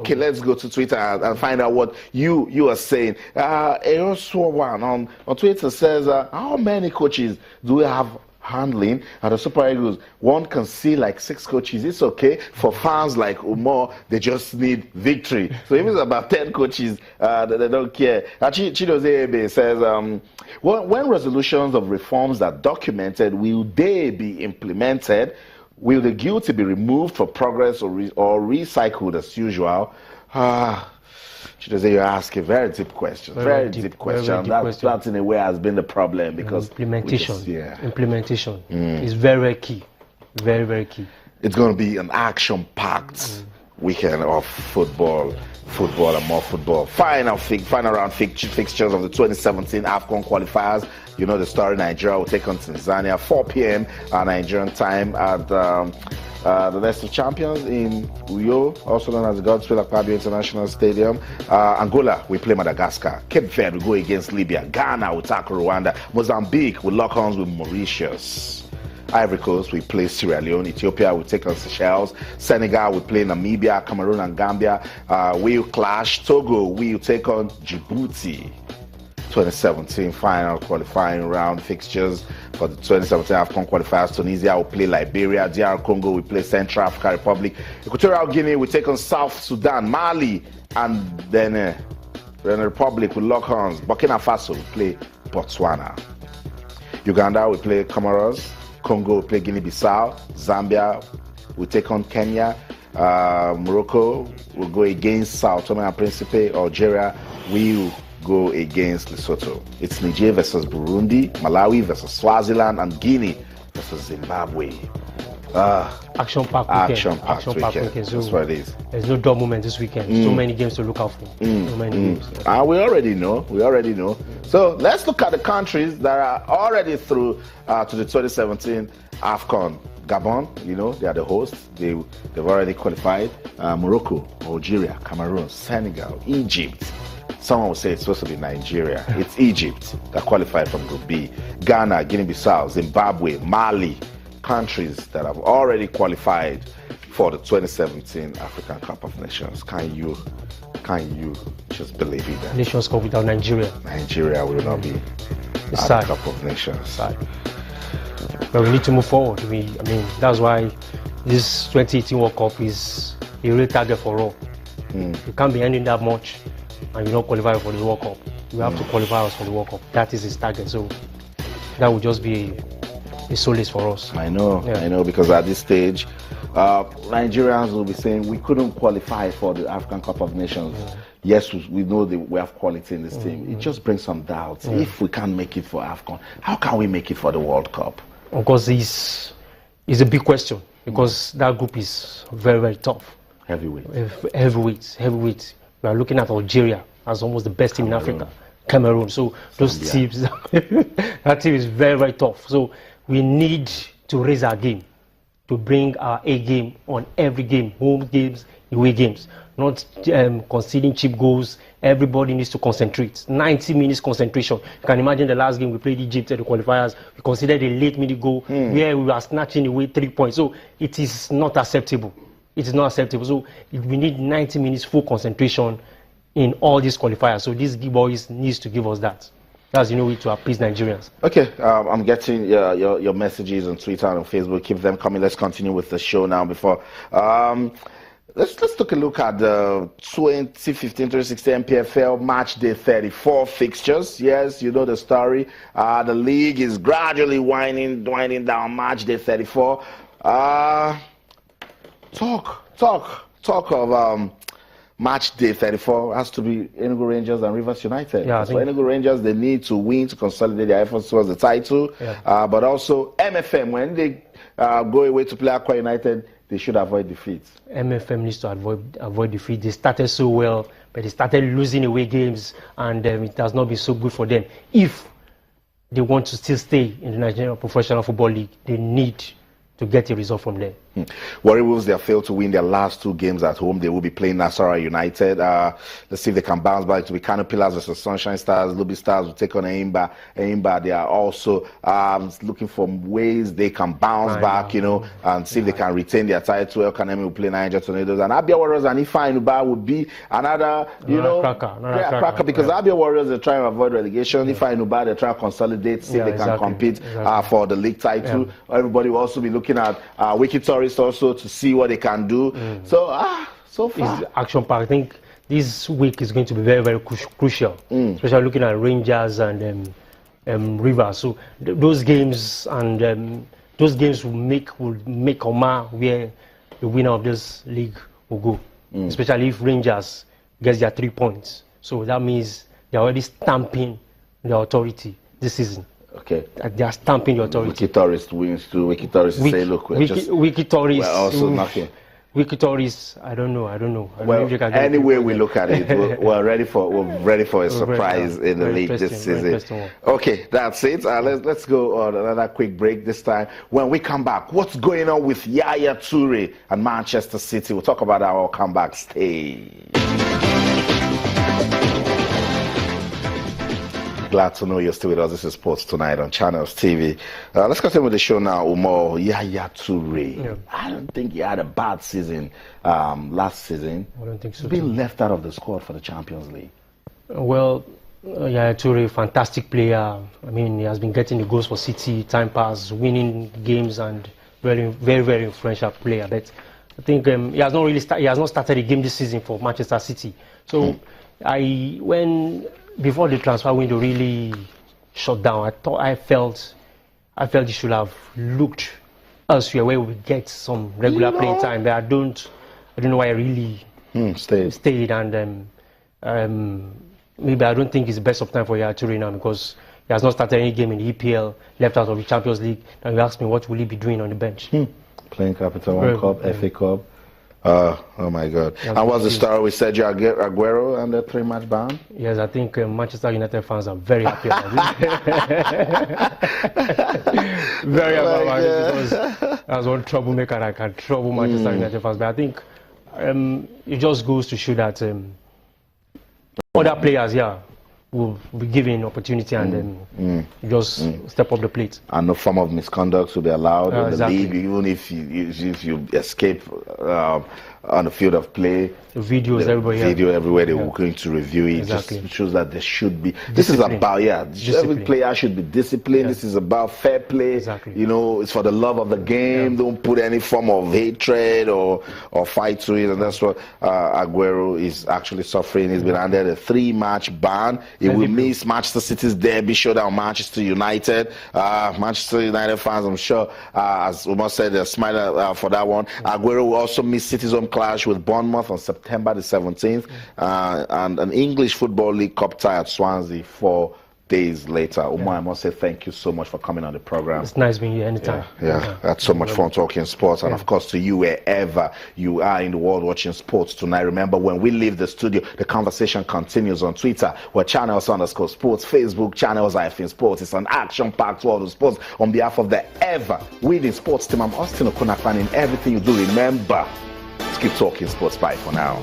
Okay, let's go to Twitter and find out what you are saying. Eoswo1 on Twitter says, how many coaches do we have handling at the Super Eagles? One can see like 6 coaches. It's okay. For fans like Umar, they just need victory. So if it's about 10 coaches, they don't care. Chidozie Ebe says, when resolutions of reforms are documented, will they be implemented? Will the guilty be removed for progress or recycled as usual? You ask a very deep question. Very deep question. That in a way has been the problem because implementation is very key. Very, very key. It's going to be an action-packed weekend of football and more football. Final round fixtures of the 2017 AFCON qualifiers. You know the story. Nigeria will take on Tanzania 4 p.m. Nigerian time at the Nest of Champions in Uyo, also known as the Godswill Akpabio International Stadium. Angola will play Madagascar. Cape Verde will go against Libya. Ghana will tackle Rwanda. Mozambique will lock horns with Mauritius. Ivory Coast will play Sierra Leone. Ethiopia will take on Seychelles. Senegal will play Namibia. Cameroon and Gambia will clash. Togo will take on Djibouti. 2017 final qualifying round fixtures for the 2017 AFCON qualifiers. Tunisia will play Liberia. DR Congo will play Central African Republic. Equatorial Guinea will take on South Sudan. Mali and then the Republic will lock horns. Burkina Faso will play Botswana. Uganda will play Comoros. Congo will play Guinea-Bissau. Zambia will take on Kenya. Morocco will go against Sao Tome and Principe. Algeria will go against Lesotho. It's Niger versus Burundi, Malawi versus Swaziland, and Guinea versus Zimbabwe. Action-packed weekend. So that's what it is. There's no dull moment this weekend. So many games to look out for. So many games. We already know. So let's look at the countries that are already through to the 2017 AFCON. Gabon, you know, they are the hosts. They've already qualified. Morocco, Algeria, Cameroon, Senegal, Egypt. Someone will say it's supposed to be Nigeria. It's Egypt that qualified from Group B. Ghana, Guinea-Bissau, Zimbabwe, Mali, countries that have already qualified for the 2017 African Cup of Nations. Can you just believe it? That Nations Cup without Nigeria. Nigeria will not be at the Cup of Nations. But we need to move forward. I mean, that's why this 2018 World Cup is a real target for all. You can't be earning that much and you don't qualify for the World Cup. You have to qualify us for the World Cup. That is his target. So that would just be a solace for us. I know, because at this stage, Nigerians will be saying we couldn't qualify for the African Cup of Nations. Yes, we know that we have quality in this team. It just brings some doubts. If we can't make it for AFCON, how can we make it for the World Cup? Of course, it's a big question because that group is very, very tough. Heavyweights. We are looking at Algeria as almost the best team in Africa. Cameroon. So those teams, that team is very, very tough. So we need to raise our game, to bring our A game on every game, home games, away games, not conceding cheap goals. Everybody needs to concentrate. 90 minutes concentration. You can imagine the last game we played Egypt at the qualifiers. We considered a late minute goal where we were snatching away 3 points. So it is not acceptable. It is not acceptable. So we need 90 minutes full concentration in all these qualifiers. So these boys needs to give us that. That's the way to appease Nigerians. Okay, I'm getting your messages on Twitter and on Facebook. Keep them coming. Let's continue with the show now. Before let's take a look at the 2015-2016 MPFL match day 34 fixtures. Yes, you know the story. The league is gradually winding down. Match day 34. Talk of match day 34 has to be Enugu Rangers and Rivers United. For Enugu Rangers, they need to win to consolidate their efforts towards the title. But also MFM, when they go away to play Akwa United, they should avoid defeat. MFM needs to avoid defeat. They started so well, but they started losing away games, and it has not been so good for them. If they want to still stay in the Nigerian Professional Football League, they need to get a result from there. Warri Wolves, they have failed to win their last 2 games at home. They will be playing Nasarawa United. Let's see if they can bounce back to be Kano Pillars versus Sunshine Stars. Lubi Stars will take on Eimba. Eimba, they are also looking for ways they can bounce back, you know, and see if they can retain their title. El Kanemi will play Niger Tornadoes. And Abia Warriors and Ifeanyi Ubah would be another, cracker, because Abia Warriors, they're trying to avoid relegation. Ifeanyi Ubah, they're trying to consolidate, see if they can compete for the league title. Everybody will also be looking at Wiki Tourist also to see what they can do. So far, it's action packed. I think this week is going to be very, very crucial, especially looking at Rangers and Rivers. So those games and those games will make Omar where the winner of this league will go. Especially if Rangers gets their 3 points. So that means they're already stamping the authority this season. Okay. They are stamping the authority. Wiki Tourist wins too. Wiki Tourist say, look, Wiki Tourist. We're also knocking. Wiki Tourist, I don't know. Well, anyway we look at it, we're ready for a surprise in the league this season. Okay, that's it. Let's go on another quick break this time. When we come back, what's going on with Yaya Toure and Manchester City? We'll talk about our comeback. Stay. Glad to know you're still with us. This is Sports Tonight on Channels TV. Let's continue with the show now. Umar, Yaya Toure. Yeah. I don't think he had a bad season last season. I don't think so. He's been left out of the squad for the Champions League. Well, Yaya Toure, fantastic player. I mean, he has been getting the goals for City, time pass, winning games, and very, very, very influential player. But I think he has not started a game this season for Manchester City. So before the transfer window really shut down, I felt he should have looked elsewhere where we get some regular playing time. But I don't know why I really stayed, and maybe I don't think it's the best of time for Yaya Toure now, because he has not started any game in the EPL, left out of the Champions League. And you ask me, what will he be doing on the bench? Playing Capital One Cup, FA Cup. Oh my God. And what's the story with Sergio Aguero and the 3-match ban? Yes, I think Manchester United fans are very happy about this. Very happy about it, because as one troublemaker, I can trouble Manchester United fans. But I think it just goes to show that other players, will be given opportunity and just step up the plate. And no form of misconduct will be allowed in the league, even if you escape on the field of play. The videos everywhere they were going to review it. Exactly. Just shows that there should be. This is about every player should be disciplined. This is about fair play. Exactly. You know, it's for the love of the game. Don't put any form of hatred or fight to it, and that's what Aguero is actually suffering. He's been under a 3-match ban. He will miss Manchester City's derby showdown, Manchester United. Manchester United fans, I'm sure, as Umar said, they're smiling for that one. Aguero will also miss City's home clash with Bournemouth on September the 17th, and an English Football League Cup tie at Swansea 4 days later. Umar, I must say thank you so much for coming on the program. It's nice being here anytime. That's so much fun talking sports, and of course to you wherever you are in the world watching Sports Tonight. Remember, when we leave the studio, the conversation continues on Twitter, where Channels_Sports, Facebook, Channels-Sports. It's an action-packed world of sports. On behalf of the ever-winning sports team, I'm Austin Okunakwan. In everything you do, remember, let's keep talking sports. Bye for now.